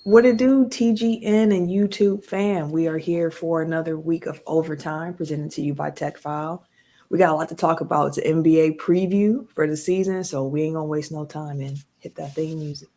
What it do, TGN and YouTube fam? We are here for another week of overtime presented to you by Tech File. We got a lot to talk about. It's an NBA preview for the season, so we ain't gonna waste no time and hit that theme music.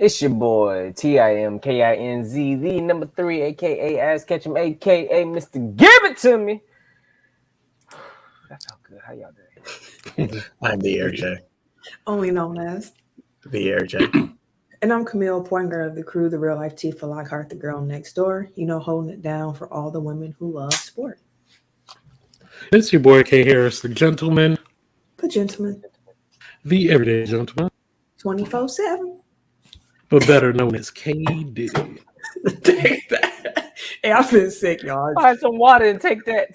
It's your boy TIMKINZ, the number 3, aka Ass Ketchum, aka Mr. Give It To Me. That felt good. How y'all doing? I'm the Air J. Only known as The Air J. And I'm Camille, point guard of the crew, the real life Tifa Lockhart, the girl next door. You know, holding it down for all the women who love sport. It's your boy K Harris, the gentleman. The gentleman. The everyday gentleman. 24/7. But better known as K Diddy. Take that. Hey, I've been sick, y'all. Find some water and take that.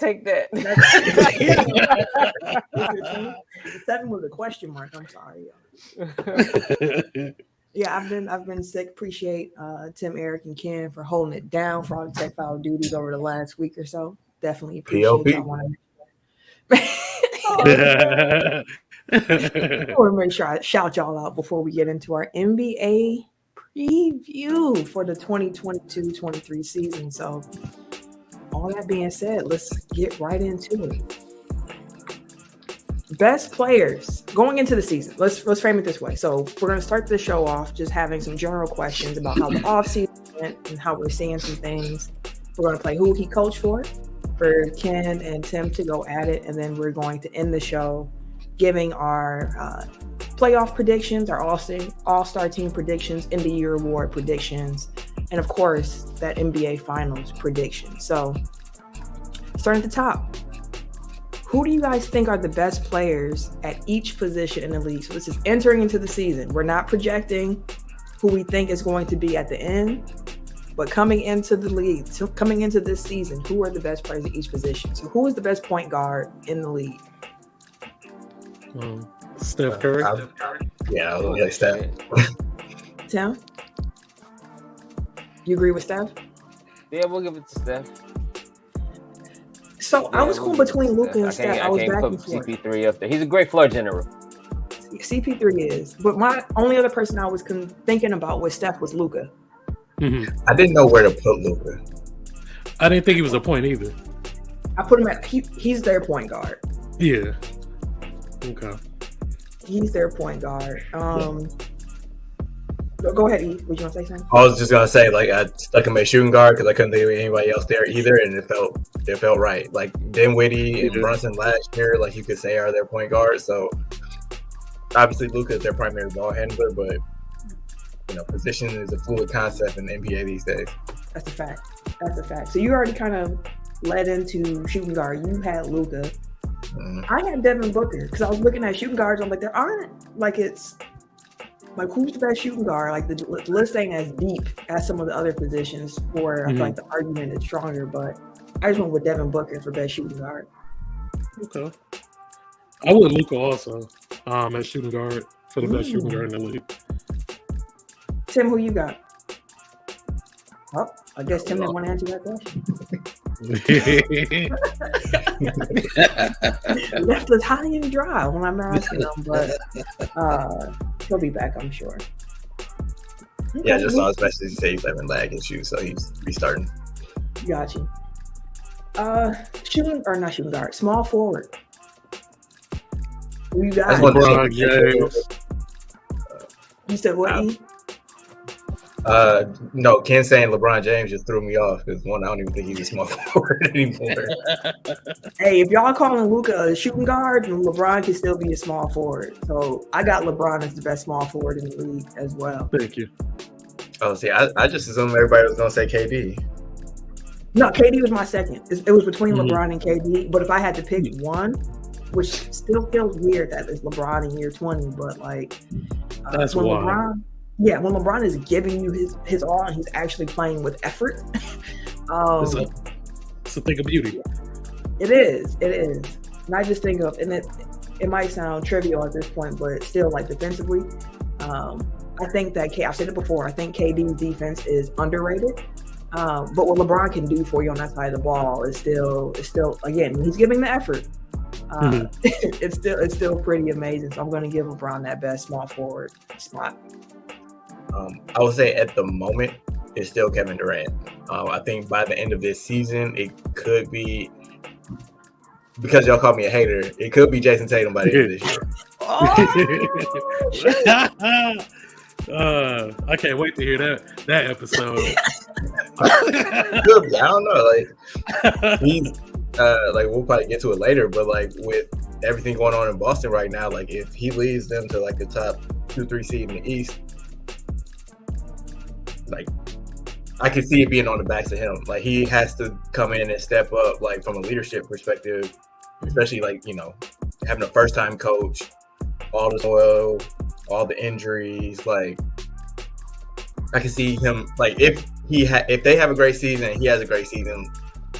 7 was a question mark. I'm sorry, y'all. Yeah, I've been sick. Appreciate Tim, Eric, and Ken for holding it down for all the Tech File duties over the last week or so. Definitely appreciate y'all. I want to make sure I shout y'all out before we get into our NBA preview for the 2022-23 season. So, all that being said, let's get right into it. Best players going into the season. Let's frame it this way. So we're going to start the show off just having some general questions about how the offseason went and how we're seeing some things. We're going to play Who He Coached for Ken and Tim to go at it, and then we're going to end the show giving our playoff predictions, our all-star team predictions, end of year award predictions, and of course that NBA Finals prediction. So starting at the top. Who do you guys think are the best players at each position in the league? So this is entering into the season. We're not projecting who we think is going to be at the end, but coming into the league, so coming into this season, who are the best players at each position? So who is the best point guard in the league? Steph Curry. Yeah, I was like Steph. Tim? You agree with Steph? Yeah, we'll give it to Steph. So I was going between Luka and Steph. I was back and forth. CP3 up there. He's a great floor general. CP3 is, but my only other person I was thinking about was Steph was Luka. Mm-hmm. I didn't know where to put Luka. I didn't think he was a point either. I put him at he's their point guard. Yeah. Okay. He's their point guard. Go ahead, E. Would you want to say something? I was just gonna say, like, I stuck him at shooting guard because I couldn't think of anybody else there either, and it felt right. Like Dinwiddie and Brunson last year, like you could say, are their point guards. So obviously Luka is their primary ball handler, but position is a fluid concept in the NBA these days. That's a fact. So you already kind of led into shooting guard. You had Luka. I had Devin Booker because I was looking at shooting guards. I'm like, there aren't it's like who's the best shooting guard? Like the list ain't as deep as some of the other positions. Or I feel like the argument is stronger, but I just went with Devin Booker for best shooting guard. Okay. I would Luka also as shooting guard for the best shooting guard in the league. Tim, who you got? Oh, I guess Tim didn't want to answer that question. Left us high and dry when I'm asking him, but he'll be back, I'm sure. Okay. Yeah, I just saw his message. He said he's having lag issues, so he's restarting. Got you. Not shooting guard, small forward. Who you got? LeBron James. You said what? No, Ken saying LeBron James just threw me off because one, I don't even think he's a small forward anymore. Hey, if y'all calling Luka a shooting guard, then LeBron can still be a small forward. So I got LeBron as the best small forward in the league as well. Thank you. Oh, see, I just assumed everybody was gonna say KD. No, KD was my second. It was between Mhm. LeBron and KD. But if I had to pick one, which still feels weird that it's LeBron in year 20, but like That's when wild. when LeBron is giving you his all and he's actually playing with effort. It's a thing of beauty. It is. And I just think of, and it might sound trivial at this point, but still, like defensively, I think that I've said it before. I think KD's defense is underrated. But what LeBron can do for you on that side of the ball is still again, he's giving the effort. It's still pretty amazing. So I'm going to give LeBron that best small forward spot. I would say at the moment it's still Kevin Durant. I think by the end of this season it could be, because y'all call me a hater, it could be Jason Tatum by the end of this year. I can't wait to hear that episode. Could be, I don't know. Like he's like we'll probably get to it later, but like with everything going on in Boston right now, like if he leads them to like the top 2-3 seed in the East, like I can see it being on the backs of him. Like he has to come in and step up, like from a leadership perspective, especially like, you know, having a first time coach, all the soil, all the injuries. Like I can see him, like if they have a great season and he has a great season,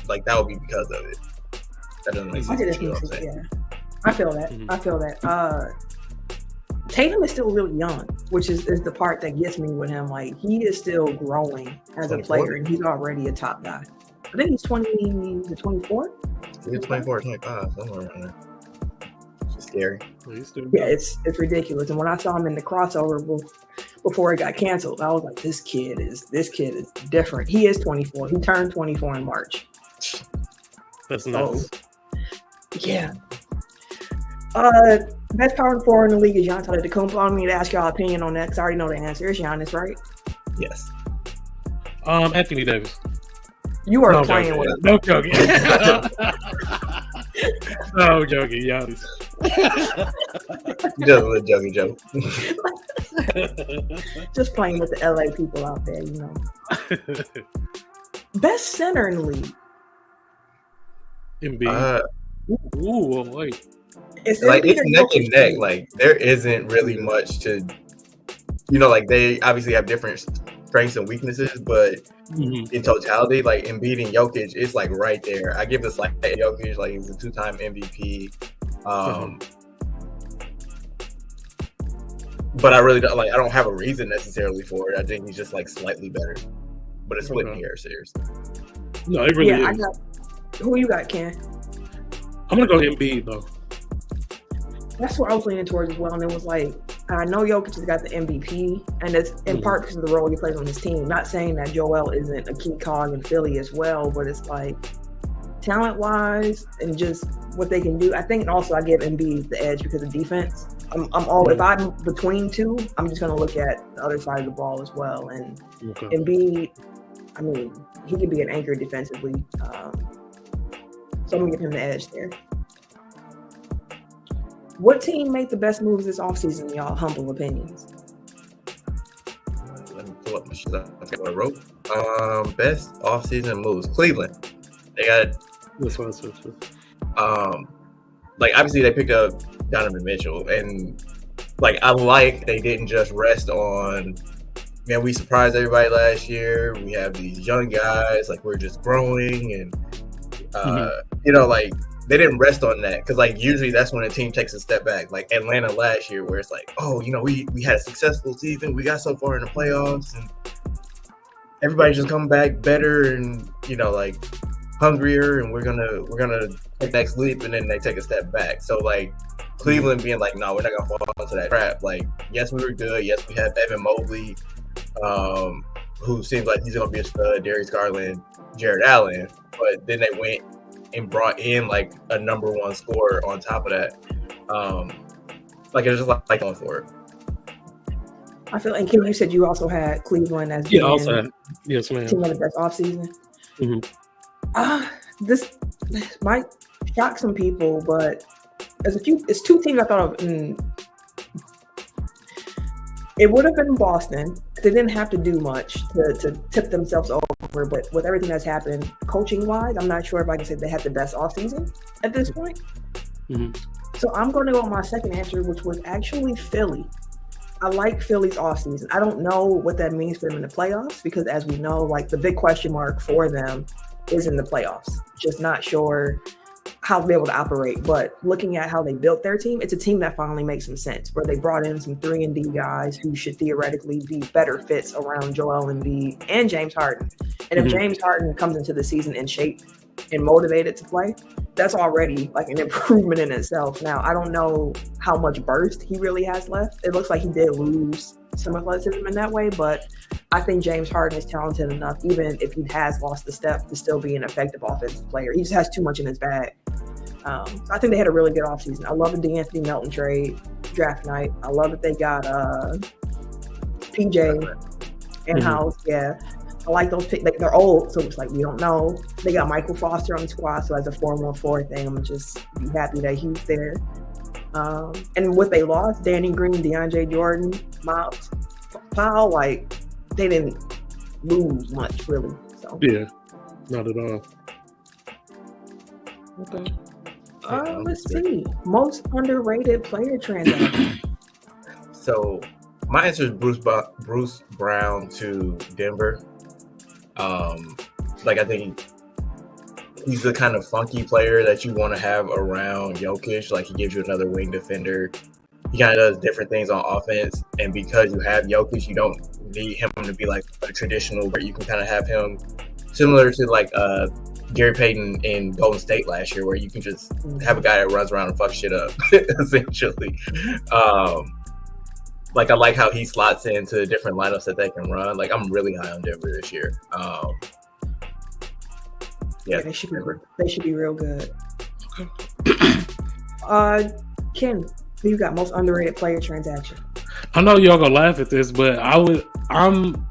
like that would be because of it. That doesn't make sense. You know what I'm saying? Yeah, I feel that. Mhm. I feel that. Tatum is still really young, which is the part that gets me with him. Like he is still growing as a 24? player, and he's already a top guy. I think he's 24. He's 24, 25, somewhere around there. It's just scary. Yeah, it's ridiculous. And when I saw him in the crossover before it got canceled, I was like, this kid is different. He is 24. He turned 24 in March. That's nuts. Yeah. Best power forward in the league is Giannis Antetokounmpo. I don't need to ask y'all opinion on that because I already know the answer. It's Giannis, right? Yes. Anthony Davis. You are No, playing joking. with him. No joking. No joking, Giannis. He does a little jokey joke. Just playing with the LA people out there, you know. Best center in the league. Embiid. Ooh, wait. It's Like Embiid it's or neck Jokic and neck. to me. Like there isn't really much to, you know, like they obviously have different strengths and weaknesses, but in totality, like Embiid and Jokic, it's like right there. I give this like Jokic, like he's a 2-time MVP. But I really don't like. I don't have a reason necessarily for it. I think he's just like slightly better, but it's splitting here, seriously. No, it really Yeah, is. who you got, Ken? I'm gonna go Embiid though. That's what I was leaning towards as well. And it was like, I know Jokic has got the MVP, and it's in part because of the role he plays on his team. Not saying that Joel isn't a key cog in Philly as well, but it's like talent-wise and just what they can do. I think, and also I give Embiid the edge because of defense. If I'm between two, I'm just going to look at the other side of the ball as well. And Embiid, I mean, he can be an anchor defensively. So I'm going to give him the edge there. What team made the best moves this offseason, in y'all humble opinions? Let me pull up my shit. I think I wrote. Best offseason moves. Cleveland. They got like obviously they picked up Donovan Mitchell, and like I like they didn't just rest on, man, we surprised everybody last year. We have these young guys, like we're just growing, and you know, like they didn't rest on that because like usually that's when a team takes a step back, like Atlanta last year, where it's like, oh, you know, we had a successful season, we got so far in the playoffs, and everybody's just coming back better and, you know, like hungrier, and we're gonna take the next leap, and then they take a step back. So like Cleveland being like, no, we're not gonna fall into that trap. Like, yes, we were good. Yes, we have Evan Mobley, who seems like he's gonna be a stud, Darius Garland, Jared Allen, but then they went and brought in like a number one scorer on top of that. Like it's just like going for it. I feel, and Kim, you said you also had Cleveland as Yeah, being also, yes, team ma'am. of the best offseason. Mhm. This might shock some people, but it's two teams I thought of. It would have been Boston. They didn't have to do much to tip themselves over, but with everything that's happened coaching-wise, I'm not sure if I can say they had the best offseason at this point. Mhm. So I'm going to go with my second answer, which was actually Philly. I like Philly's offseason. I don't know what that means for them in the playoffs because, as we know, like the big question mark for them is in the playoffs. Just not sure how they'll be able to operate. But looking at how they built their team, it's a team that finally makes some sense, where they brought in some 3-and-D guys who should theoretically be better fits around Joel Embiid and James Harden. And if James Harden comes into the season in shape and motivated to play, that's already like an improvement in itself. Now, I don't know how much burst he really has left. It looks like he did lose some athleticism in that way, but I think James Harden is talented enough, even if he has lost the step, to still be an effective offensive player. He just has too much in his bag. So I think they had a really good offseason. I love the DeAnthony Melton trade, draft night. I love that they got PJ in-house. Yeah. I like those picks. Like, they're old, so it's like we don't know. They got Michael Foster on the squad, so as a 4-1-4 thing, I'm just be happy that he's there. And what they lost, Danny Green, DeAndre Jordan, Miles Powell, like they didn't lose much really. So Yeah, not at all. okay. Let's see. Most underrated player transaction. So my answer is Bruce Brown to Denver. I think he's the kind of funky player that you want to have around Jokic. Like, he gives you another wing defender. He kind of does different things on offense. And because you have Jokic, you don't need him to be like a traditional, where you can kind of have him similar to like Gary Payton in Golden State last year, where you can just have a guy that runs around and fucks shit up, essentially. I like how he slots into the different lineups that they can run. Like, I'm really high on Denver this year. Yeah, they should be real good. Ken, who you got most underrated player transaction? I know y'all gonna laugh at this, but I'm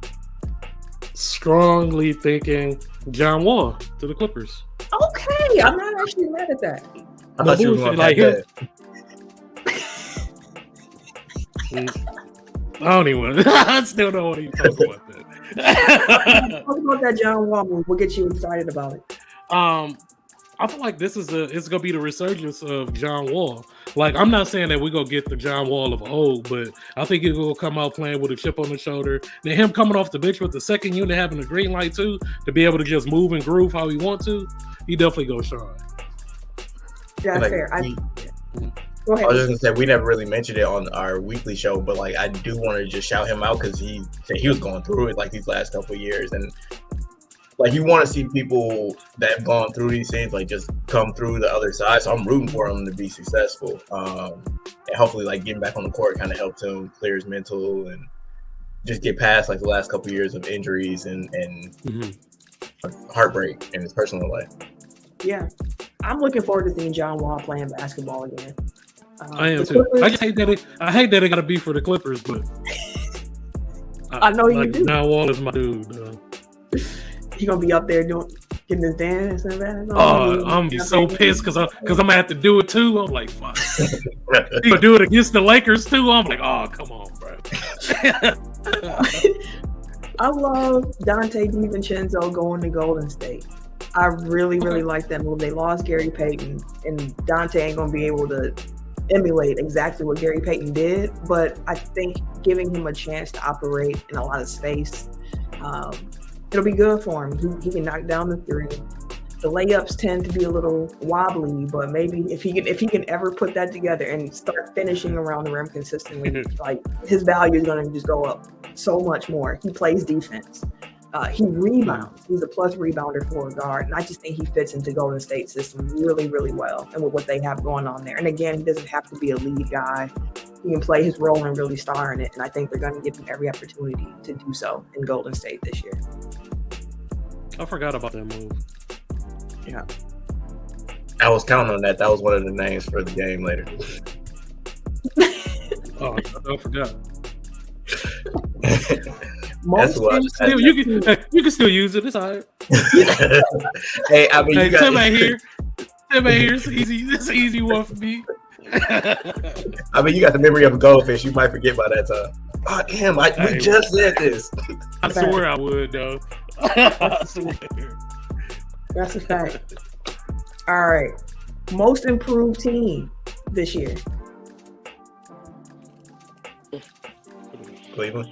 strongly thinking John Wall to the Clippers. Okay, I'm not actually mad at that. I thought you were going to like him. I don't even. I still don't want to even talk about that. Talk about that John Wall move. We'll get you excited about it. I feel like it's gonna be the resurgence of John Wall. Like, I'm not saying that we're gonna get the John Wall of old, but I think he will come out playing with a chip on the shoulder. Then him coming off the bench with the second unit having a green light too, to be able to just move and groove how he wants to, he definitely goes shine. Yeah, that's fair. Go ahead. I was just gonna say, we never really mentioned it on our weekly show, but like, I do want to just shout him out because he said he was going through it like these last couple of years, and like, you want to see people that have gone through these things like just come through the other side. So I'm rooting for him to be successful, and hopefully, like, getting back on the court kind of helps him clear his mental and just get past like the last couple of years of injuries and heartbreak in his personal life. Yeah, I'm looking forward to seeing John Wall playing basketball again. I am too. I just hate that it got to be for the Clippers, but I know you do. John Wall is my dude. He gonna be up there getting his dance and that. Oh, I'm gonna be so pissed because I'm gonna have to do it too. I'm like, fuck. He gonna do it against the Lakers too. I'm like, oh, come on, bro. I love Dante DiVincenzo going to Golden State. I really like that move. They lost Gary Payton, and Dante ain't gonna be able to emulate exactly what Gary Payton did, but I think giving him a chance to operate in a lot of space, it'll be good for him. He can knock down the three. The layups tend to be a little wobbly, but maybe if he can ever put that together and start finishing around the rim consistently, like, his value is going to just go up so much more. He plays defense. He rebounds. He's a plus rebounder for a guard, and I just think he fits into Golden State system really well, and with what they have going on there. And again, he doesn't have to be a lead guy. He can play his role and really star in it, and I think they're going to give him every opportunity to do so in Golden State this year. I forgot about that move. Yeah, I was counting on that. That was one of the names for the game later. Oh, I forgot. That's what. Still, you can still use it. It's all right. Hey, I mean, Hey, you got Tim ain't here. Tim ain't here. It's easy. It's an easy one for me. I mean, you got the memory of a goldfish. You might forget by that time. Oh damn! We just said this. I swear I would though. I swear. That's a fact. All right. Most improved team this year. Cleveland.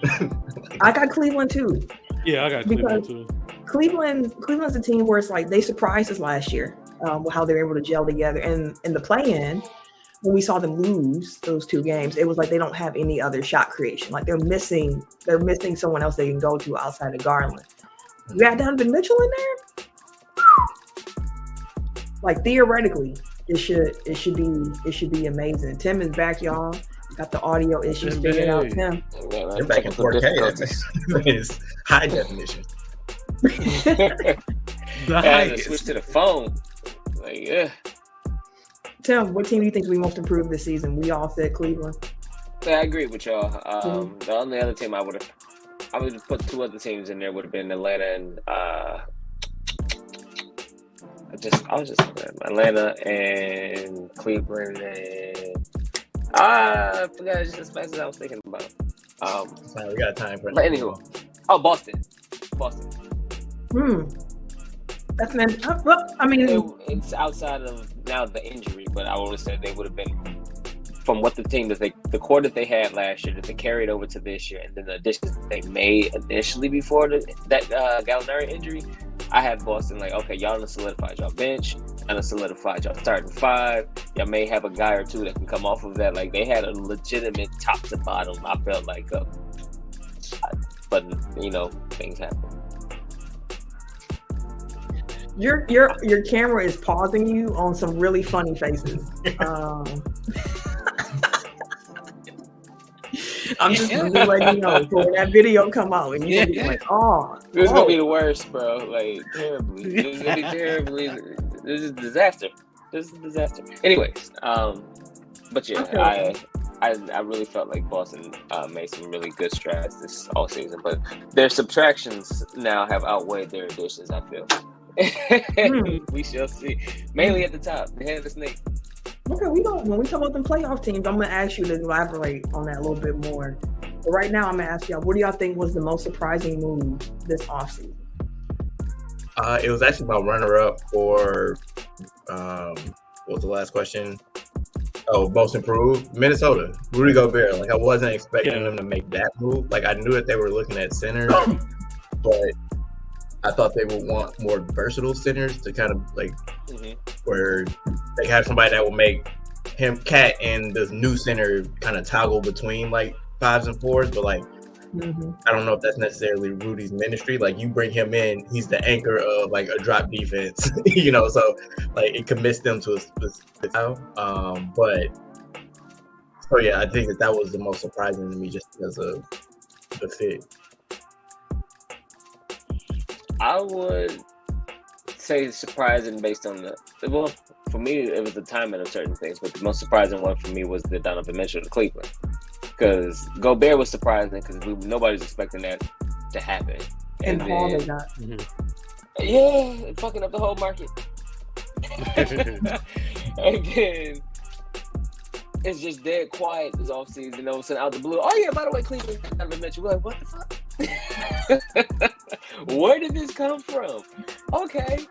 I got Cleveland too. Yeah, I got Cleveland too. Cleveland's a team where it's like they surprised us last year with how they were able to gel together. And in the play-in, when we saw them lose those 2 games, it was like they don't have any other shot creation. Like they're missing someone else they can go to outside of Garland. You got Donovan Mitchell in there? Like theoretically, it should be amazing. Tim is back, y'all. Got the audio issues figured out. Tim, they're back in 4K. It's high definition. I had to switch to the phone. Like, yeah. Tim, what team do you think we most improved this season? We all said Cleveland. Yeah, I agree with y'all. The only other team I would have put 2 other teams in there would have been Atlanta and Atlanta and Cleveland and I forgot just as fast as I was thinking about. Sorry, we got time for it. But anywho, Boston. That's well, I mean, it's outside of now the injury, but I would have said they would have been from what the team the core that they had last year that they carried over to this year, and then the additions that they made initially before that Gallinari injury. I had Boston like, okay, y'all done solidified y'all bench, y'all done solidified y'all starting 5. Y'all may have a guy or 2 that can come off of that. Like they had a legitimate top to bottom. I felt like, but things happen. Your camera is pausing you on some really funny faces. I'm just letting you know for when that video come out and you're gonna be like, this is gonna be the worst, bro. Like terribly. This is gonna be terribly. This is a disaster. Anyways, but yeah, okay. I really felt like Boston made some really good strides this all season, but their subtractions now have outweighed their additions. I feel. We shall see. Mainly at the top, the head of the snake. Okay, when we talk about the playoff teams, I'm gonna ask you to elaborate on that a little bit more. But right now, I'm gonna ask y'all, what do y'all think was the most surprising move this offseason? It was actually my runner-up for what was the last question? Oh, most improved Minnesota, Rudy Gobert. Like I wasn't expecting them to make that move. Like I knew that they were looking at centers, but I thought they would want more versatile centers to kind of like where they have somebody that will make him Cat and the new center kind of toggle between like 5s and 4s, but like I don't know if that's necessarily Rudy's ministry. Like you bring him in, he's the anchor of like a drop defense, so like it commits them to a specific style. But so yeah, I think that was the most surprising to me just because of the fit. I would say surprising based on for me, it was the timing of certain things, but the most surprising one for me was the Donovan Mitchell to Cleveland. Because Gobert was surprising because nobody's expecting that to happen. And then, they got. Yeah, fucking up the whole market. And then it's just dead quiet this offseason. All of a sudden, out the blue, oh yeah, by the way, Cleveland Donovan Mitchell. We're like, what the fuck? Where did this come from? Okay.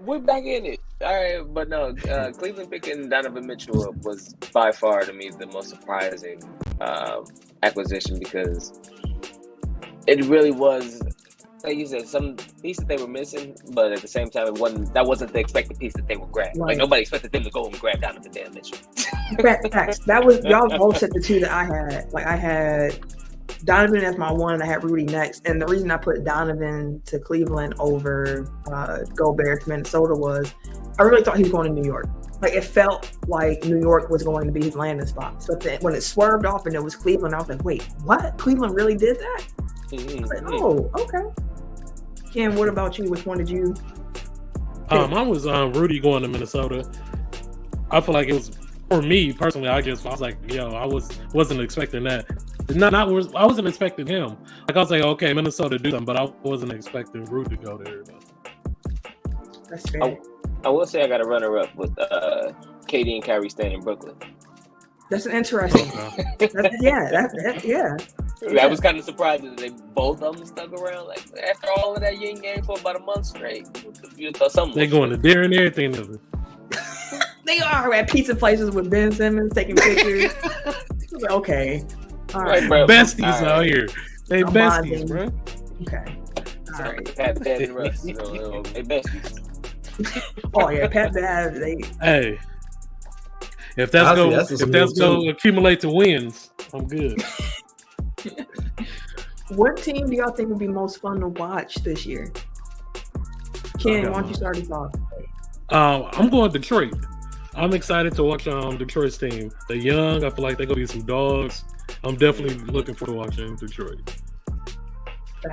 We're back in it. All right, but no, Cleveland picking Donovan Mitchell was by far, to me, the most surprising acquisition because it really was, like you said, some piece that they were missing, but at the same time, that wasn't the expected piece that they would grab. Right. Like, nobody expected them to go and grab Donovan damn Mitchell. Facts. That was, y'all both said the 2 that I had. Like, I had Donovan as my 1, and I had Rudy next. And the reason I put Donovan to Cleveland over Gobert to Minnesota was I really thought he was going to New York. Like, it felt like New York was going to be his landing spot. So then when it swerved off and it was Cleveland, I was like, wait, what? Cleveland really did that? I was like, oh, okay. Ken, what about you? Which one did you pick? Mine was Rudy going to Minnesota. I feel like it was, for me personally, I was like, yo, I wasn't expecting that. I wasn't expecting him. Like I was like, okay, Minnesota do something, but I wasn't expecting Rude to go there. That's fair. I will say I got a runner-up with KD and Kyrie staying in Brooklyn. That's an interesting. Yeah. That was kind of surprising that they both of them stuck around. Like after all of that yin yang for about a month straight, you thought something. They going to dinner and everything. They are at pizza places with Ben Simmons taking pictures. Okay. All right, bro. Besties out here. They besties, bro. Okay. All right. Pat Bev and Russ. They besties. Oh yeah, Pat Bev. Hey. If that's gonna accumulate to wins, I'm good. What team do y'all think would be most fun to watch this year? Ken, why don't you start us off? I'm going Detroit. I'm excited to watch Detroit's team. They're young. I feel like they're gonna be some dogs. I'm definitely looking forward to watching Detroit.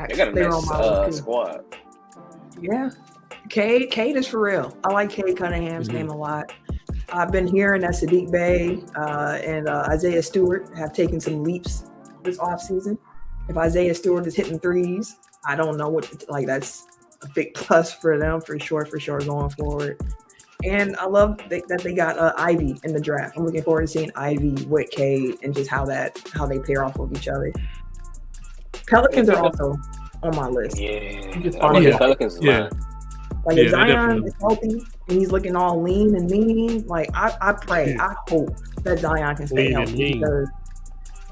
They got a nice squad. Yeah. Cade is for real. I like Cade Cunningham's name a lot. I've been hearing that Sadiq Bey and Isaiah Stewart have taken some leaps this offseason. If Isaiah Stewart is hitting threes, I don't know that's a big plus for them for sure going forward. And I love that they got Ivy in the draft. I'm looking forward to seeing Ivy with Cade and just how they pair off with each other. Pelicans are also on my list. Pelicans. Like if Zion is healthy and he's looking all lean and mean, like I pray, I hope that Zion can stay healthy because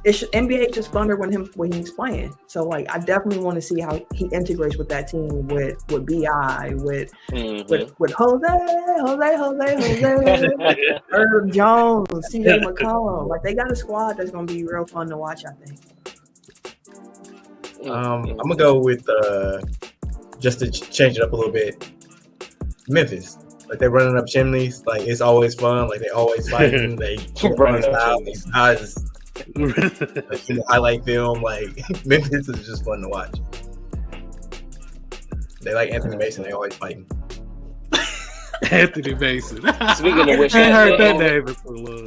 NBA just thunder when he's playing. So like I definitely want to see how he integrates with that team with BI with Jose, Herb Jones, CJ McCollum. Like they got a squad that's gonna be real fun to watch, I think. I'm gonna go with just to change it up a little bit. Memphis, like they're running up chimneys. Like it's always fun. Like they always fighting. They running style. These guys, highlight film. Like Memphis is just fun to watch. They like Anthony Mason. They always fighting. Anthony Mason. Speaking of which, I heard that name before.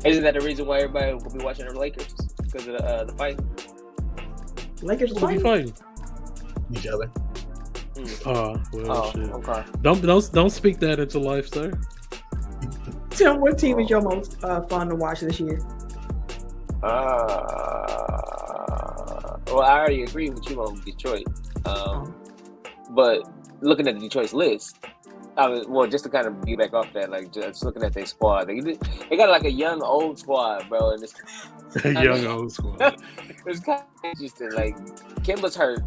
Isn't that the reason why everybody will be watching the Lakers because of the fight? Lakers will be fighting each other. Shit. Okay. Don't speak that into life, sir. Tim, what team is your most fun to watch this year? Well, I already agree with you on Detroit. But looking at Detroit's list, just to kind of be back off that, like just looking at their squad, they got like a young old squad, bro, and it's old squad. It's kind of interesting. Like Kemba's hurt.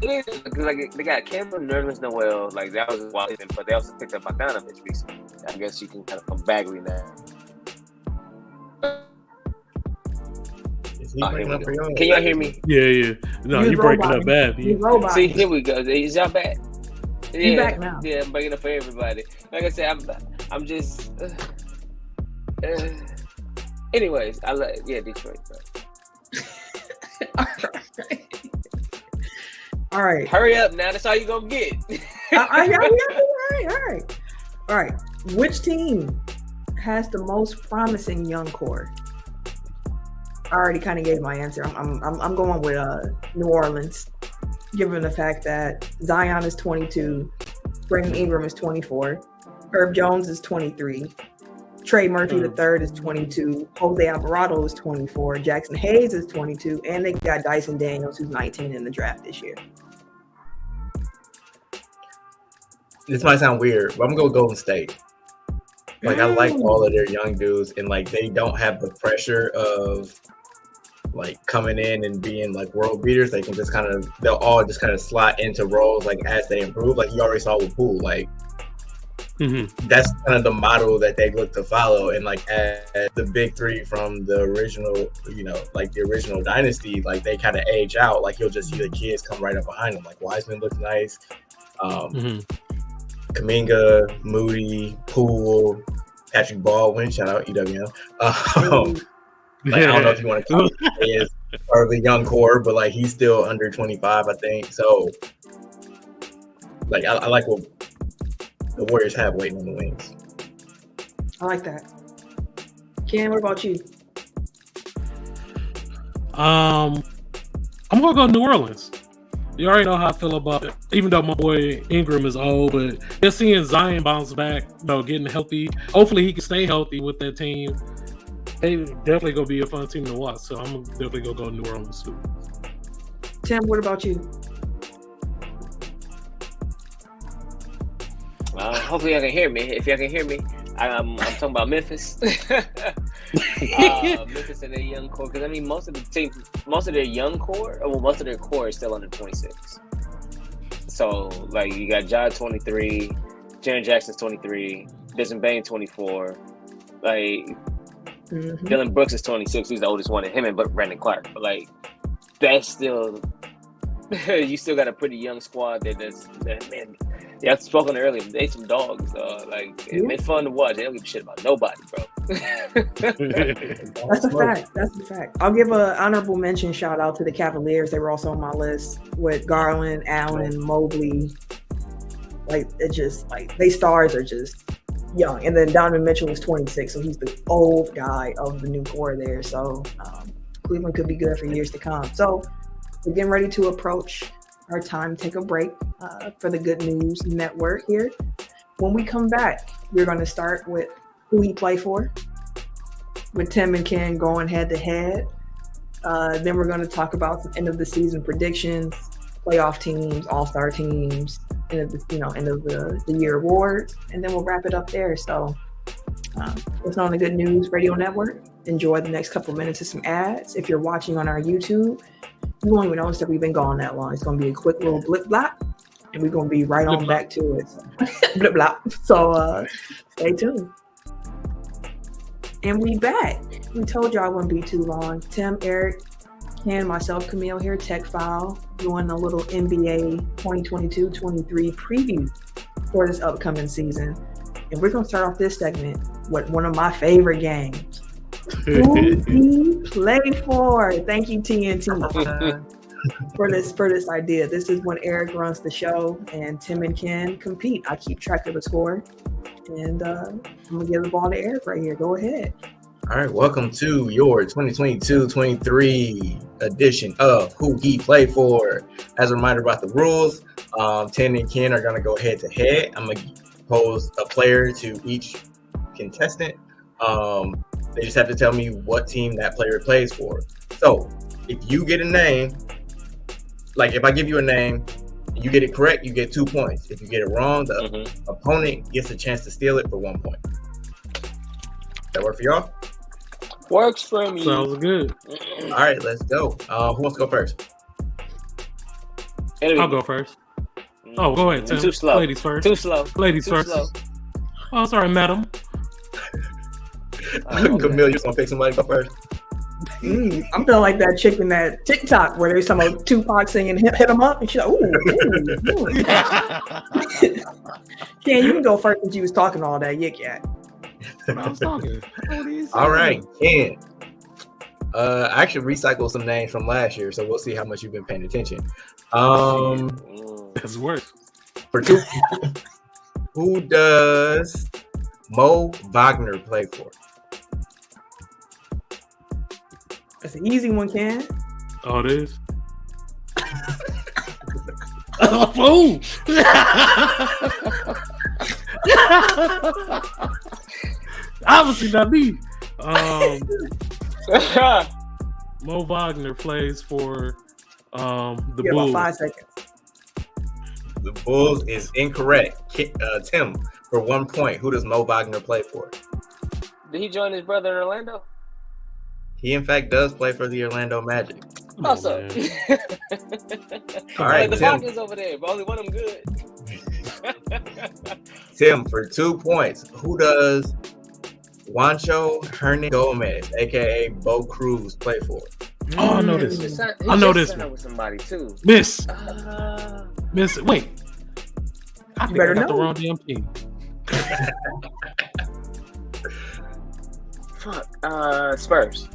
It is like they got Kemba, Nerlens Noel, like that was wild, but they also picked up Bogdanovich recently. I guess you can kind of come Bagley now. Can y'all hear me? Yeah. No, you breaking up bad. See, here we go. Is y'all back? Yeah, you back now. Yeah, I'm breaking up for everybody. Like I said, I'm just. Anyways, Detroit. All right. Hurry up now. That's all you're going to get. All right. Which team has the most promising young core? I already kind of gave my answer. I'm going with New Orleans, given the fact that Zion is 22, Brandon Ingram is 24, Herb Jones is 23, Trey Murphy III is 22, Jose Alvarado is 24, Jackson Hayes is 22, and they got Dyson Daniels, who's 19 in the draft this year. This might sound weird, but I'm gonna go Golden State. Like I like all of their young dudes, and like they don't have the pressure of like coming in and being like world beaters. They can just they'll all just kind of slot into roles like as they improve. Like you already saw with Poole, like that's kind of the model that they look to follow. And like as the big three from the original, like the original dynasty, like they kind of age out. Like you'll just see the kids come right up behind them. Like Wiseman looks nice. Kuminga, Moody, Poole, Patrick Baldwin, shout out EWM. I don't know if you want to count him as part of the young core, but like he's still under 25, I think. So, like I like what the Warriors have waiting on the wings. I like that. Ken, what about you? I'm gonna go New Orleans. You already know how I feel about it. Even though my boy Ingram is old, but just seeing Zion bounce back, getting healthy. Hopefully he can stay healthy with that team. They definitely gonna be a fun team to watch. So I'm definitely gonna go New Orleans too. Tim, what about you? Hopefully y'all can hear me. If y'all can hear me, I'm talking about Memphis. Memphis and their young core, because I mean most of their young core, most of their core is still under 26. So like you got Ja 23, Jaren Jackson's 23, Desmond Bain 24, like Dylan Brooks is 26. He's the oldest one, and him and Brandon Clark. But like that's still, you still got a pretty young squad that man. Yeah, I've spoken earlier. They some dogs. They're fun to watch. They don't give a shit about nobody, bro. That's a fact. That's a fact. I'll give an honorable mention shout out to the Cavaliers. They were also on my list with Garland, Allen, Mobley. Like it just like they stars are just young. And then Donovan Mitchell was 26, so he's the old guy of the new core there. So Cleveland could be good for years to come. So we're getting ready to approach our time to take a break for the Good News Network here. When we come back, we're going to start with who he played for, with Tim and Ken going head to head. Then we're going to talk about the end of the season predictions, playoff teams, all-star teams, end of the year awards, and then we'll wrap it up there. So it's on the Good News Radio Network. Enjoy the next couple minutes of some ads. If you're watching on our YouTube, you won't even notice that we've been gone that long. It's going to be a quick little blip blop, and we're going to be right on back to it. Blip blop. So stay tuned. And we back. We told y'all it wouldn't be too long. Tim, Eric, Ken, myself, Camille here, Tech File, doing a little NBA 2022-23 preview for this upcoming season. And we're going to start off this segment with one of my favorite games. Who he play for? Thank you, TNT, for this idea. This is when Eric runs the show and Tim and Ken compete. I keep track of the score, and I'm gonna give the ball to Eric right here. Go ahead. All right, welcome to your 2022-23 edition of Who He Played For. As a reminder about the rules, Tim and Ken are gonna go head to head. I'm gonna pose a player to each contestant. They just have to tell me what team that player plays for. So if you get a name, like if I give you a name, you get it correct, you get 2 points. If you get it wrong, the opponent gets a chance to steal it for 1 point. That work for y'all? Works for me. Sounds good. All right, let's go. Who wants to go first? I'll go first. Oh, go ahead, Tim. Too slow. Ladies first. Too slow. Ladies Too first. slow. Oh, sorry, madam. Camille, you just want to pick somebody to go first? I'm feeling like that chick in that TikTok where there's some of Tupac singing hit him up, and she's like, ooh. Ken, you can go first since you was talking all that yik yak. I was talking. All right, Ken. I actually recycled some names from last year, so we'll see how much you've been paying attention. That's worse. For two, who does Mo Wagner play for? That's an easy one, Ken. Oh, it is. Oh, obviously not me. Mo Wagner plays for the Bulls. About 5 seconds. The Bulls is incorrect. Tim, for 1 point, who does Mo Wagner play for? Did he join his brother in Orlando? He, in fact, does play for the Orlando Magic. Also, all right, the Tim. Falcons over there, but only one of them good. Tim, for 2 points, who does Juancho Hernangomez, aka Bo Cruz, play for? Oh, I know this. He I know just this signed with somebody too. Miss. Wait. I think better I got the know. wrong damn team. Fuck. Spurs.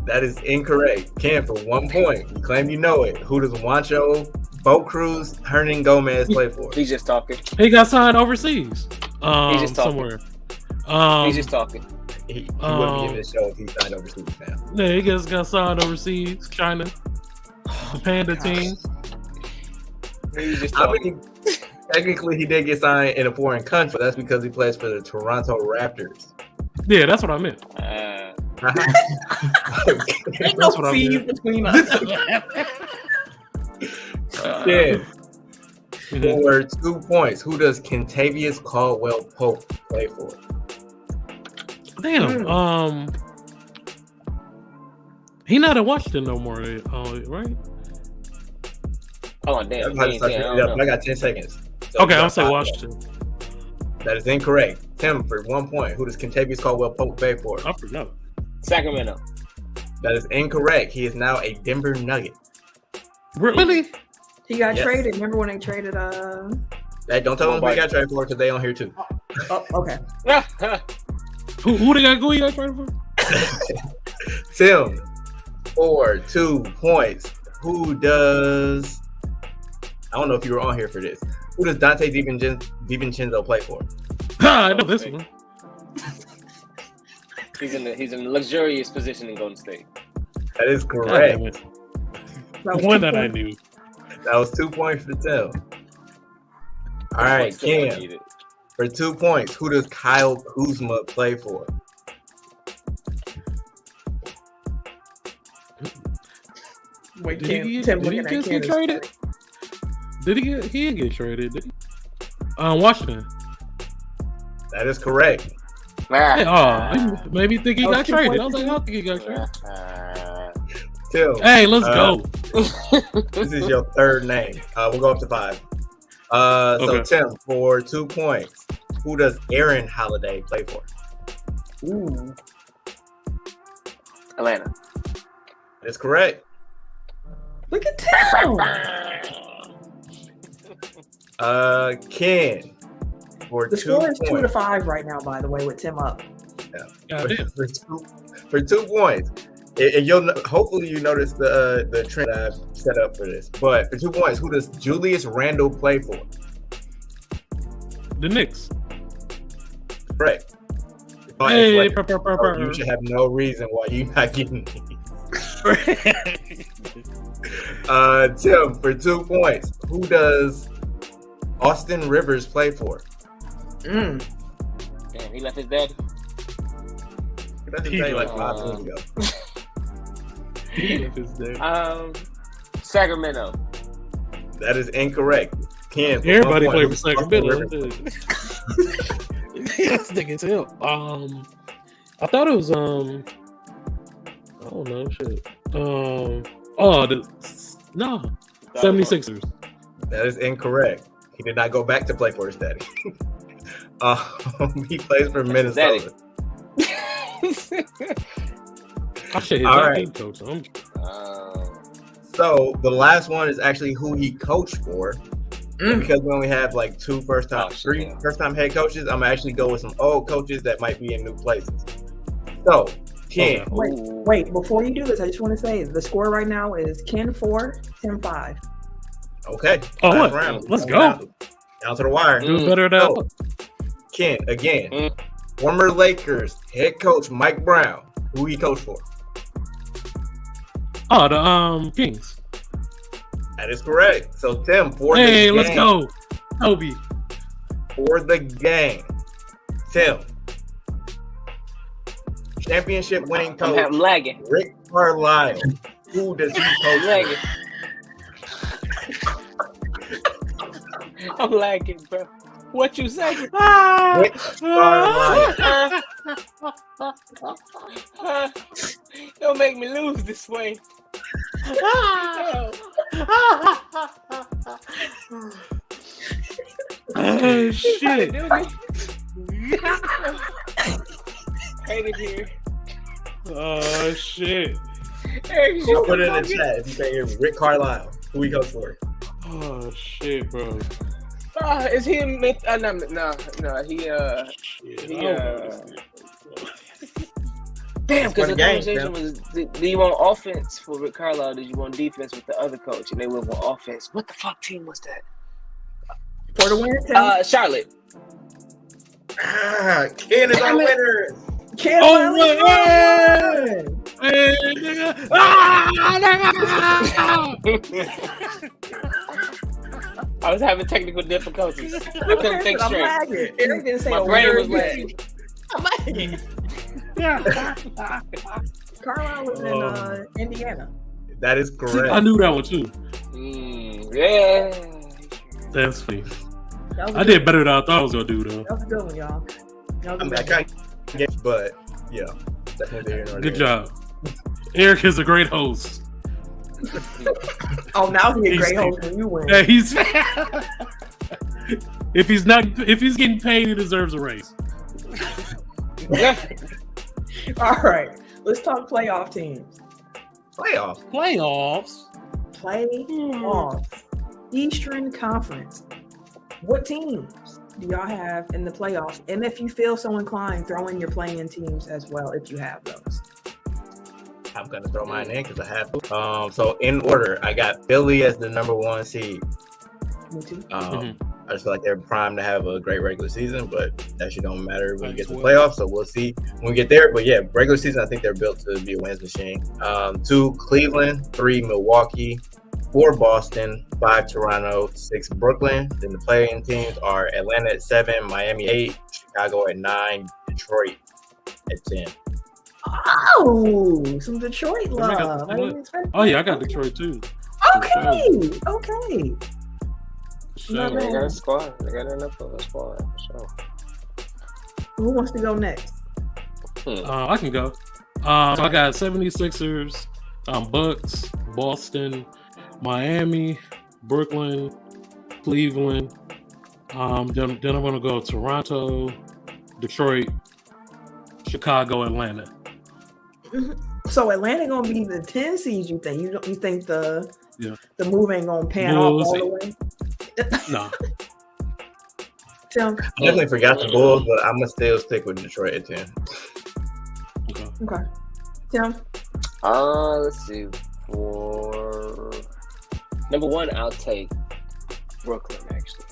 That is incorrect. Ken, for 1 point, you claim you know it. Who does Juancho Bo Cruz Hernangomez play for? He's just talking. He got signed overseas. He's just talking. Somewhere. He's just talking. He wouldn't be in this show if he signed overseas now. Yeah, he just got signed overseas, China, the Panda team. I mean, technically, he did get signed in a foreign country. But that's because he plays for the Toronto Raptors. Yeah, that's what I meant. Ain't no fees between us. Yeah. For 2 points, who does Kentavious Caldwell Pope play for? Damn. He not in Washington no more, right? Oh damn! I got 10 seconds. So Okay, I'll say Washington. That is incorrect. Tim, for 1 point, who does Kentavious Caldwell Pope play for? I forgot. Sacramento. That is incorrect. He is now a Denver Nugget. Really? He got Yes. traded. Remember when they traded? Hey, don't tell them we got traded for because they on here too. Oh, okay. Who they got? Who you got traded for? Tim, for 2 points, who does? I don't know if you were on here for this. Who does Dante DiVincenzo play for? I know this one. He's in a luxurious position in Golden State. That is God correct. damn it. That was One 2 that I points. knew. That was 2 points for Tim. All right, Still Ken. needed. For 2 points, who does Kyle Kuzma play for? Wait, Did Tim, he Tim get looking at get Ken. traded? Did he get? He didn't get traded. Did he? Washington. That is correct. Hey, maybe think he That was got 2 traded. I points. was like, I don't think he got traded. Tim, Hey, let's go. this is your third name. We'll go up to 5. So Okay. Tim, for 2 points, who does Aaron Holiday play for? Ooh. Atlanta. That's correct. Look at Tim. Ken, for The 2 score is 2 to points. 5 right now, by the way, with Tim up. God damn. For 2 points, and hopefully you notice the trend that I've set up for this. But for 2 points, who does Julius Randle play for? The Knicks. Correct. Hey, You should have no reason why you're not getting these. Tim, for 2 points, who does Austin Rivers play for? Damn, he left his daddy. That's just say like 5 years ago. Sacramento. That is incorrect. Ken, for Everybody 1 played point, for who does Austin Sacramento. Rivers Yes, nigga, too. I thought it was I don't know, shit. The 76ers. That is incorrect. He did not go back to play for his daddy. He plays for Minnesota. I should hit All that right. team coach. So the last one is actually who he coached for. Because we only have like 3 first-time head coaches, I'm gonna actually go with some old coaches that might be in new places. So, Ken, Wait, before you do this, I just want to say the score right now is Ken 4, Tim 5. okay. Oh, last what? round. Let's go. Down to the wire. Do better than So, Ken, again, former Lakers head coach Mike Brown, who he coached for. the Kings. That is correct. So, Tim, for the Hey, game, let's go. Toby. for the game, Tim, championship winning coach I'm lagging. Rick Carlisle. Who does he coach? Lagging. I'm lagging, bro. What you say? Rick Carlisle. Don't make me lose this way. Oh, shit. Hate it here. Oh, shit. Hey, I'll put it in the chat if you say here, Rick Carlisle, who he coach for. Oh, shit, bro. Is he in he damn, because For the the game, conversation was, do you want offense for Rick Carlisle? Did you want defense with the other coach? And they would want offense. What the fuck team was that? For the winner, Tim. Charlotte. Ken is our winner. Carolina. Hey, nigga. I was having technical difficulties. I couldn't think I'm straight. lagging. Eric didn't say My a brain word. was lagging. I'm lagging. Carlisle was in Indiana. That is See, correct. I knew that one too. Yeah. That's me. That was I did better than I thought I was gonna do though. That was a good one, y'all. That was I a mean, I good one. kind of get, but yeah, that's neither here nor Good there. job. Eric is a great host. Oh, now he's a He's- great host when you win. Yeah, he's if he's getting paid, he deserves a raise. All right, let's talk playoff teams. Playoffs. Playoffs. Playoffs. Eastern Conference. What teams do y'all have in the playoffs? And if you feel so inclined, throw in your playing teams as well if you have those. I'm gonna throw mine in because I have to. So in order, I got Philly as the number 1 seed. Me too. I just feel like they're primed to have a great regular season, but that shit don't matter when we get to the As well. playoffs. So we'll see when we get there. But yeah, regular season, I think they're built to be a wins machine. 2, Cleveland. 3, Milwaukee. 4, Boston. 5, Toronto. 6, Brooklyn. Then the playing teams are Atlanta at 7, Miami 8, Chicago at 9, Detroit at 10. Oh, some Detroit Oh my God, love. I didn't expect Oh yeah, I that. got Detroit too. Okay. Okay. So, No, They got a squad. They got enough of a squad for sure. Who wants to go next? I can go. So I got 76ers, Bucks, Boston, Miami, Brooklyn, Cleveland. Then I'm gonna go Toronto, Detroit, Chicago, Atlanta. So Atlanta gonna be the 10 seed? You think? You think the move ain't gonna pan We'll off all see. the way? No. Tim. I definitely forgot the Bulls, but I'm gonna still stick with Detroit at 10. Okay. Tim. Let's see. For number 1, I'll take Brooklyn. Actually,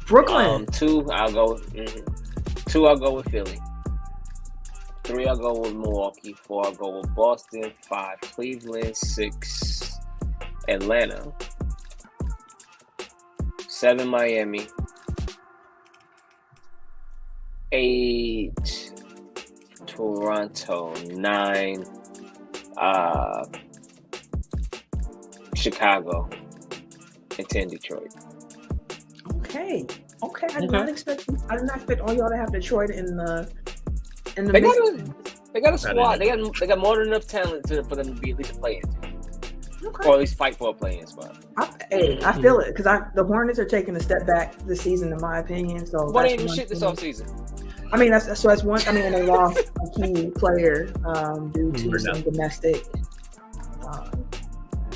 Brooklyn. 2, I'll go. 2, I'll go with Philly. 3, I'll go with Milwaukee. 4, I'll go with Boston. 5, Cleveland. 6, Atlanta. 7, Miami. 8, Toronto. 9, Chicago. And 10, Detroit. Okay. I did not expect all y'all to have Detroit in the They mix. got a squad. They got more than enough talent for them to be at least a play-in team, Okay. or at least fight for a play-in spot. I feel it because the Hornets are taking a step back this season, in my opinion. So But they that's ain't do one shit this thing. offseason. I mean, that's one. I mean, and they lost a key player due to some domestic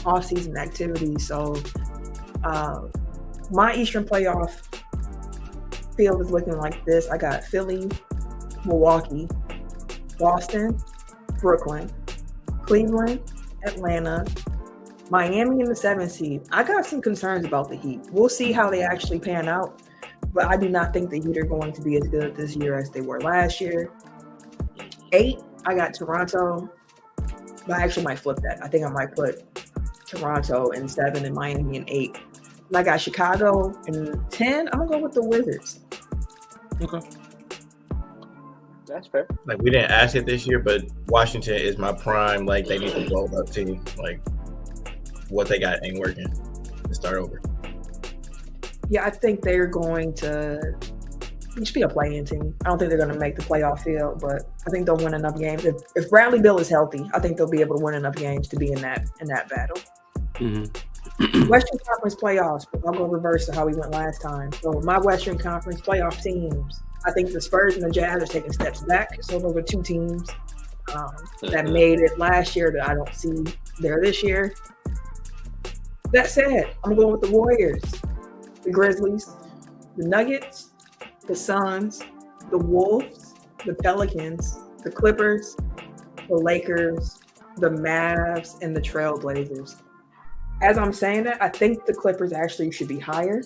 off-season activities. So my Eastern playoff field is looking like this. I got Philly, Milwaukee, Boston, Brooklyn, Cleveland, Atlanta, Miami in the 7th seed. I got some concerns about the Heat. We'll see how they actually pan out, but I do not think the Heat are going to be as good this year as they were last year. 8, I got Toronto, but I actually might flip that. I think I might put Toronto in 7 and Miami in 8. And I got Chicago in 10. I'm gonna go with the Wizards. Okay. That's fair. Like, we didn't ask it this year, but Washington is my prime. Like, they need to blow up team. Like, what they got ain't working. Let's start over. Yeah, I think they're going to just be a play-in team. I don't think they're going to make the playoff field, but I think they'll win enough games. If Bradley Beal is healthy, I think they'll be able to win enough games to be in that battle. Mm-hmm. Western Conference playoffs. I'll go reverse to how we went last time. So my Western Conference playoff teams, I think the Spurs and the Jazz are taking steps back. So those are two teams that made it last year that I don't see there this year. That said, I'm going with the Warriors, the Grizzlies, the Nuggets, the Suns, the Wolves, the Pelicans, the Clippers, the Lakers, the Mavs, and the Trailblazers. As I'm saying that, I think the Clippers actually should be higher.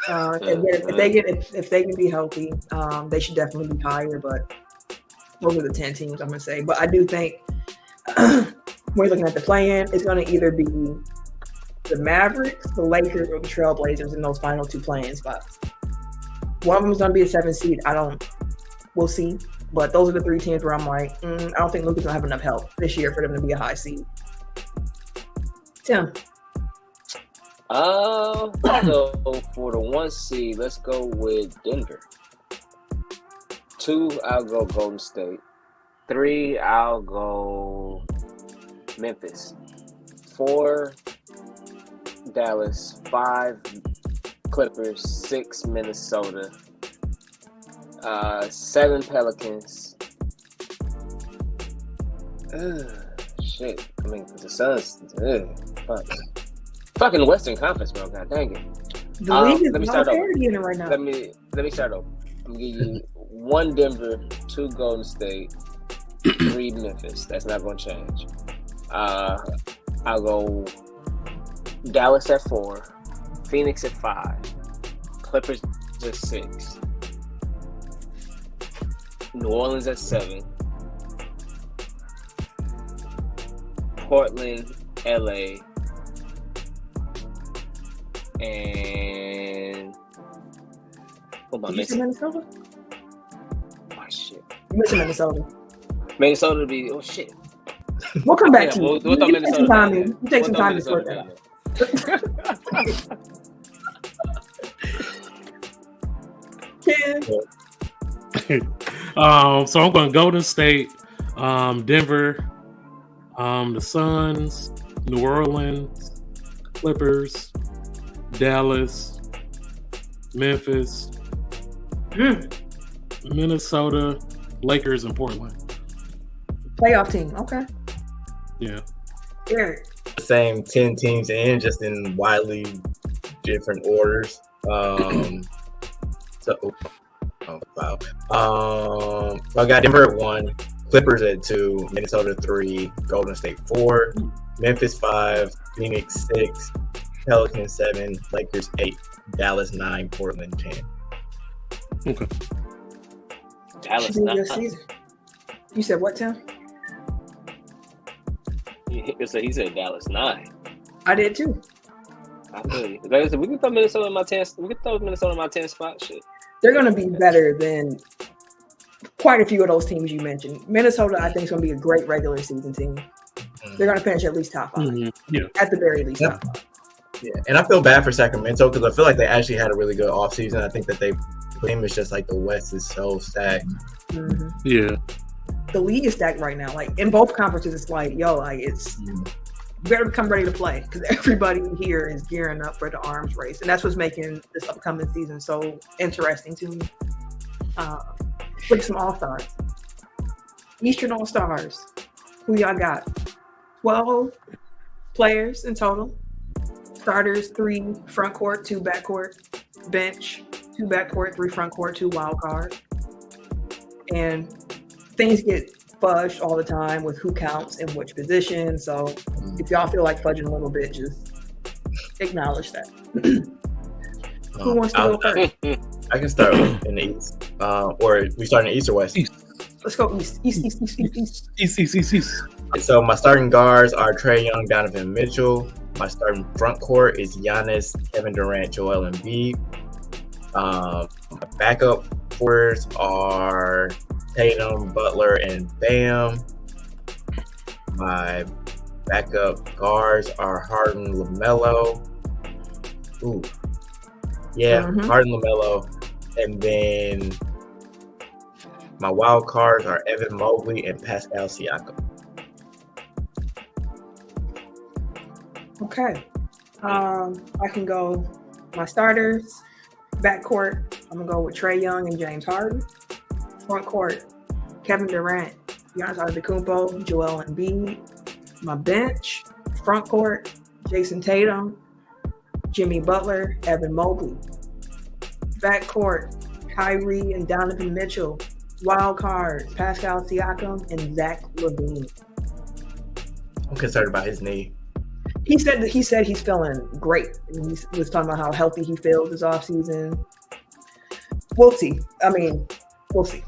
If they can be healthy, they should definitely be higher. But those are the 10 teams I'm gonna say. But I do think when you're looking at the play-in, it's gonna either be the Mavericks, the Lakers, or the Trailblazers in those final 2 play-in spots. One of them is gonna be a 7 seed. We'll see. But those are the 3 teams where I'm like, I don't think Luka's gonna have enough help this year for them to be a high seed. Tim. So for the 1 seed, let's go with Denver. 2, I'll go Golden State. 3, I'll go Memphis. 4, Dallas. 5, Clippers. 6, Minnesota. 7, Pelicans. Shit. I mean, the Suns. Fuck. Fucking Western Conference, bro. God dang it. The league is let me start over. Right now. Let me start over. I'm gonna give you 1 Denver, 2 Golden State, 3 Memphis. That's not gonna change. I'll go Dallas at 4, Phoenix at 5, Clippers at 6, New Orleans at 7, Portland, LA, and what am I missing? Minnesota? Oh shit. You missing Minnesota. Minnesota to be shit. We'll come back to you. We'll throw Minnesota down. You take some time to sort that out. So I'm going Golden State, Denver, the Suns, New Orleans, Clippers, Dallas, Memphis, Minnesota, Lakers, and Portland. Playoff team. Okay. Yeah. Eric. Same 10 teams in, just in widely different orders. I got Denver at 1, Clippers at 2, Minnesota 3, Golden State 4, Memphis 5, Phoenix 6, Pelicans 7, Lakers 8, Dallas 9, Portland 10. Okay. Dallas 9. You said what, Tim? He said Dallas 9. I did too. I feel you. Like I said, we can throw Minnesota in my 10. We can throw Minnesota in my 10 spot. Shit. They're going to be better than quite a few of those teams you mentioned. Minnesota, I think, is going to be a great regular season team. They're going to finish at least top 5. Yeah. At the very least, top 5. Yeah, and I feel bad for Sacramento because I feel like they actually had a really good offseason. I think that the team is just like the West is so stacked. Mm-hmm. Yeah. The league is stacked right now. Like in both conferences, it's like, it's you better come ready to play because everybody here is gearing up for the arms race, and that's what's making this upcoming season so interesting to me. With some all-stars, Eastern All-Stars. Who y'all got? 12 players in total. Starters, 3 front court, 2 back court. Bench, 2 back court, 3 front court, 2 wild card. And things get fudged all the time with who counts in which position. So if y'all feel like fudging a little bit, just acknowledge that. Who wants to go first? I can start in the East. Or we start in the East or West? East. Let's go East. East. So my starting guards are Trae Young, Donovan Mitchell. My starting front court is Giannis, Kevin Durant, Joel Embiid. My backup forwards are Tatum, Butler, and Bam. My backup guards are Harden, LaMelo. Harden, LaMelo. And then my wild cards are Evan Mobley and Pascal Siakam. Okay. I can go my starters. Backcourt, I'm going to go with Trae Young and James Harden. Front court, Kevin Durant, Giannis Antetokounmpo, Joel Embiid. My bench, front court, Jason Tatum, Jimmy Butler, Evan Mobley. Backcourt, Kyrie and Donovan Mitchell. Wild cards, Pascal Siakam and Zach LaVine. I'm concerned about his knee. He said he's feeling great. He was talking about how healthy he feels this offseason. We'll see. We'll see.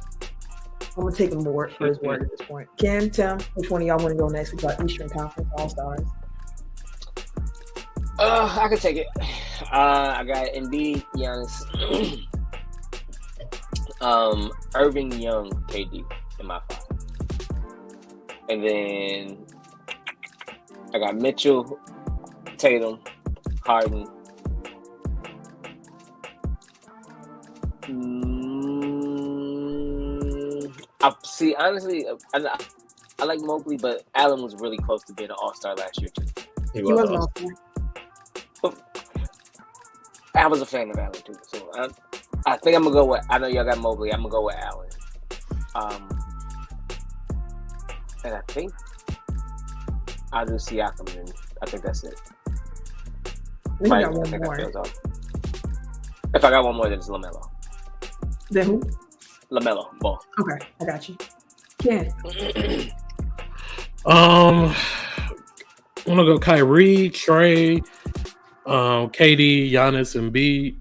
I'm gonna take him more for his word at this point. Ken, Tim, which one of y'all want to go next? We got Eastern Conference All Stars. I can take it. I got Embiid, Giannis, Irving, Young, KD in my 5, and then I got Mitchell, Tatum, Harden. Honestly, I like Mobley, but Allen was really close to being an All-Star last year too. He He was was. All-Star. I was a fan of Allen too, so I think I'm gonna go with. I know y'all got Mobley. I'm gonna go with Allen. And I think I'll do Siakam, and I think that's it. We Right, got I one think I more. failed off. If I got one more, then it's LaMelo. Then who? LaMelo Ball. Okay, I got you. Ken. I'm gonna go Kyrie, Trey, KD, Giannis, and Embiid.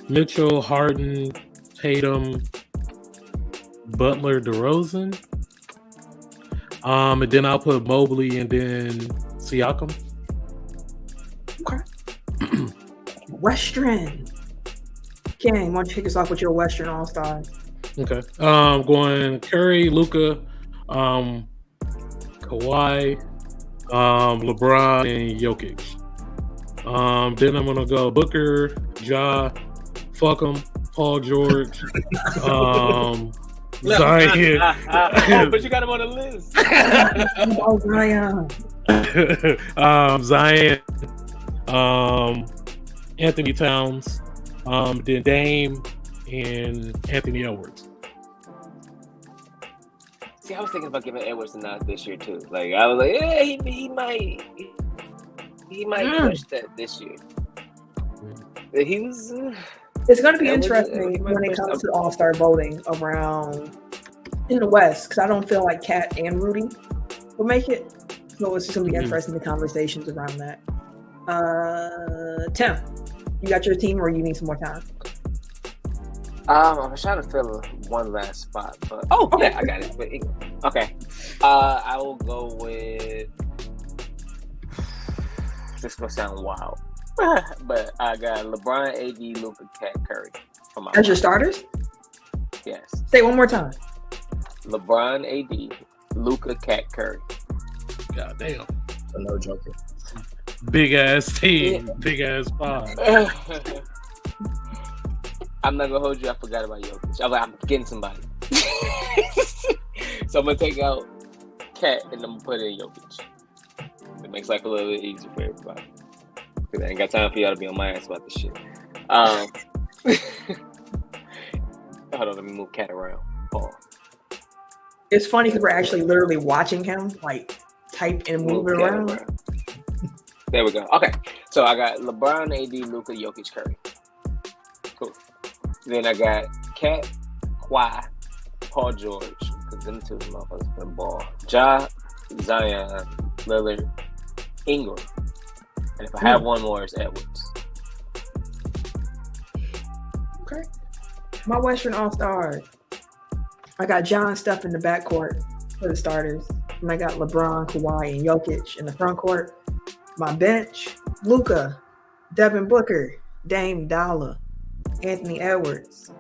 Mitchell, Harden, Tatum, Butler, DeRozan. And then I'll put Mobley and then Siakam. Okay. Western. Ken, why don't you kick us off with your Western All Stars? Okay. Going Curry, Luka, Kawhi, LeBron, and Jokic. Then I'm gonna go Booker, Ja, fuck 'em, Paul George, Zion. But you got him on the list. Oh, Zion. Zion, Anthony Towns, then Dame and Anthony Edwards. See, I was thinking about giving Edwards a nod this year too. Like I was like, yeah, he might push that this year. He was. It's going to be Edwards- interesting Edwards might when it push comes up. to All Star voting around in the West, because I don't feel like Kat and Rudy will make it. So it's just going to be interesting, the conversations around that. Tim, you got your team, or you need some more time? I'm trying to fill one last spot, but okay. yeah, I got it. But, okay, I will go with. This is gonna sound wild, but I got LeBron, AD, Luka, Cat, Curry for my. As your starters? Yes, Say it one more time. LeBron, AD, Luka, Cat, Curry. God damn. So no joker. Big ass team, big ass five. I'm not gonna hold you. I forgot about Jokic. I'm getting somebody. So I'm gonna take out Cat and I'm gonna put in Jokic. It makes life a little bit easier for everybody. Cause I ain't got time for y'all to be on my ass about this shit. Hold on, let me move Cat around. Paul. It's funny because we're actually literally watching him like type and move it Cat around. There we go. Okay, so I got LeBron, AD, Luka, Jokic, Curry. Cool. Then I got Cat, Kawhi, Paul George, because them two motherfuckers been ball. Ja, Zion, Lillard, Ingram. And if I have one more, it's Edwards. Okay. My Western All Stars. I got John Steph in the backcourt for the starters. And I got LeBron, Kawhi, and Jokic in the front court. My bench, Luka, Devin Booker, Dame Dollar, Anthony Edwards,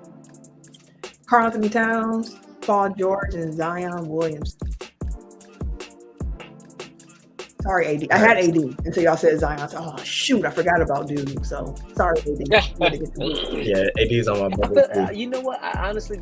Karl Anthony Towns, Paul George, and Zion Williamson. Sorry, AD. I had AD until y'all said Zion. I said, oh, shoot, I forgot about dude. So, sorry, AD. Yeah, AD's on my bubble. You know what? I honestly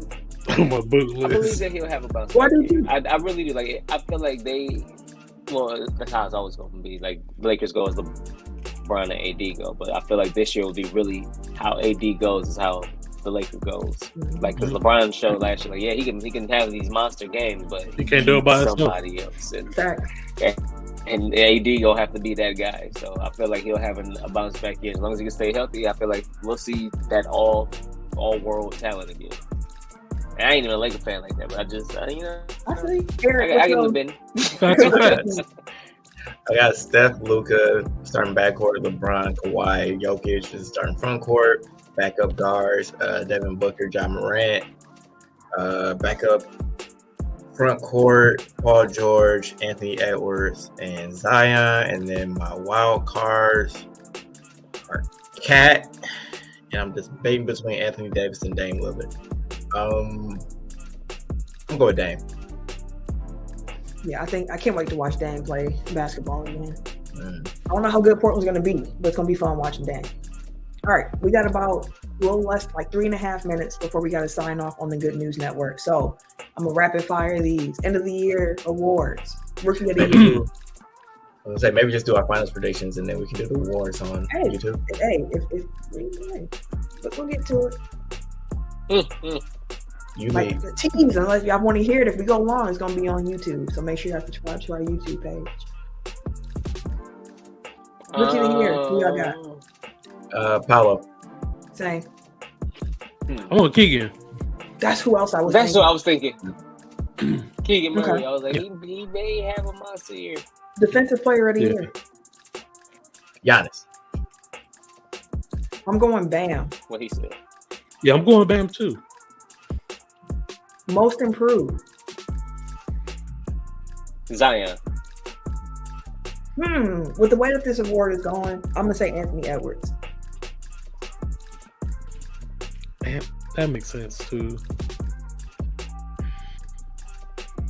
My book I believe list. that he'll have a bounce Why back did you? game. I really do. Like, I feel like that's how it's always going to be. Like, the Lakers go as LeBron and AD go. But I feel like this year will be really how AD goes is how the Lakers goes. Like, because LeBron showed last year, like, yeah, he can have these monster games, but He can't do it by himself. somebody else. Fact. And AD gonna have to be that guy. So I feel like he'll have a bounce back year. As long as he can stay healthy, I feel like we'll see that all world talent again. And I ain't even a Laker fan like that, but I just you know, I see. Eric, I give him a what's bit. Facts are facts. I got Steph, Luka starting backcourt, LeBron, Kawhi, Jokic is starting front court, Backup guards, Devin Booker, John Morant. Backup front court, Paul George, Anthony Edwards, and Zion. And then my wild cards are Cat. And I'm just debating between Anthony Davis and Dame Lillard. I'm going with Dame. Yeah, I can't wait to watch Dame play basketball again. I don't know how good Portland's going to be, but it's going to be fun watching Dame. All right, we got about a little less, like 3.5 minutes before we got to sign off on the Good News Network. So I'm going to rapid fire these. End of the year awards. Rookie of the year. I was gonna say maybe just do our finals predictions and then we can do the awards on YouTube. Hey, we'll get to it. You Like lead. the teams, unless y'all want to hear it, if we go long, it's going to be on YouTube. So make sure you subscribe to our YouTube page. Rookie of the year, who y'all got? Paolo. Same. I'm on Keegan. That's who else I was That's thinking. what I was thinking. Keegan Murray. Okay. I was like, he may have a monster year. Defensive player of the Yeah. year. Giannis. I'm going Bam. What he said. Yeah, I'm going Bam too. Most improved. Zion. With the way that this award is going, I'm going to say Anthony Edwards. That makes sense too.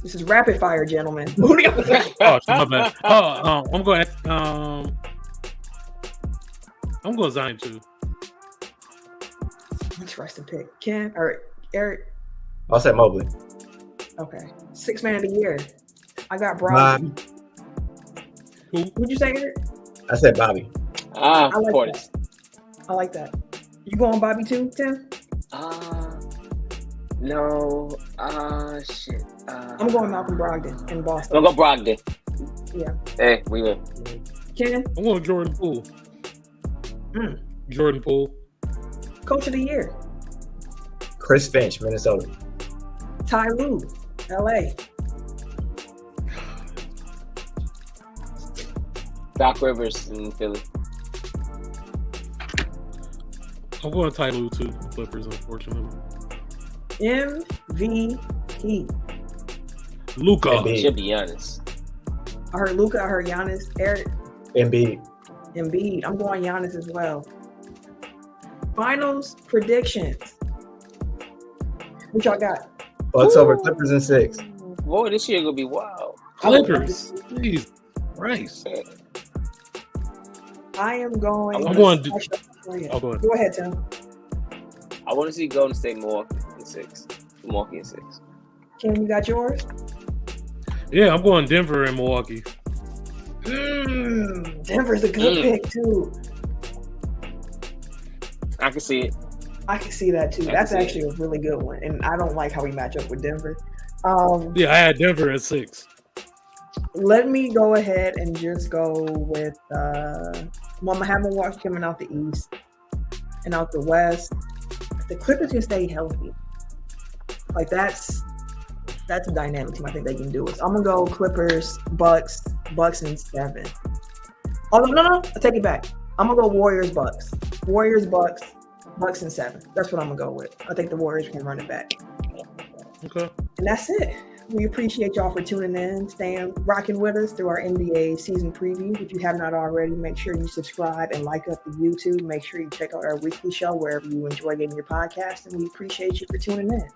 This is rapid fire, gentlemen. Oh, my bad. I'm going. I'm going Zion too. Interesting pick. Ken or Eric? I'll say Mobley. Okay. Sixth man of the year. I got Brogdon. Who'd you say, Eric? I said Bobby. I like Portis. I like that. You going Bobby too, Tim? No. Shit. I'm going Malcolm Brogdon in Boston. I'm gonna go Brogdon. Yeah. Hey, we win. Ken? I'm going Jordan Poole. Mm. Jordan Poole. Coach of the year. Chris Finch, Minnesota. Ty Lue, LA. Doc Rivers in Philly. I'm going Ty too. Clippers, unfortunately. MVP. Luka. Embiid. Should be honest. I heard Luka. I heard Giannis. Eric. Embiid. Embiid. I'm going Giannis as well. Finals predictions. What y'all got? Bucks over Clippers in 6. Boy, this year gonna be wild. Clippers. Jeez Christ. I am going. I'm going. Go ahead, Tim. I want to see Golden State Milwaukee in 6. Milwaukee in 6. Ken, you got yours? Yeah, I'm going Denver and Milwaukee. Denver's a good pick too. I can see it. I can see that too. That's actually a really good one, and I don't like how we match up with Denver. Yeah, I had Denver at 6. Let me go ahead and just go with I'm having Milwaukee coming out the East and out the West. The Clippers can stay healthy. Like that's a dynamic team. I think they can do it. So I'm gonna go Clippers, Bucks in 7. Oh no, I take it back. I'm gonna go Warriors, Bucks in 7. That's what I'm gonna go with. I think the Warriors can run it back. Okay. And that's it. We appreciate y'all for tuning in, staying, rocking with us through our NBA season preview. If you have not already, make sure you subscribe and like up the YouTube. Make sure you check out our weekly show wherever you enjoy getting your podcast. And we appreciate you for tuning in.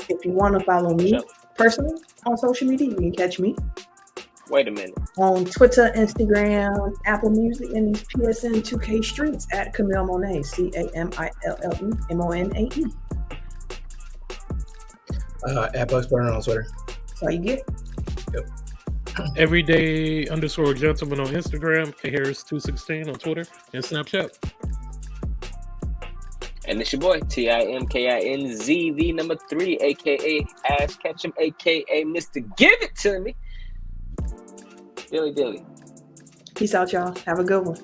If you want to follow me personally on social media, you can catch me. Wait a minute. On Twitter, Instagram, Apple Music, and these PSN 2K streets at Camille Monet, CamilleMonae. At Bucks Burner on Twitter. That's all you get. Yep. Everyday_gentleman on Instagram. Harris216 on Twitter and Snapchat. And it's your boy, TIMKINZ, the number 3, aka Ash Ketchum, aka Mr. Give It To Me. Dilly. Peace out, y'all. Have a good one.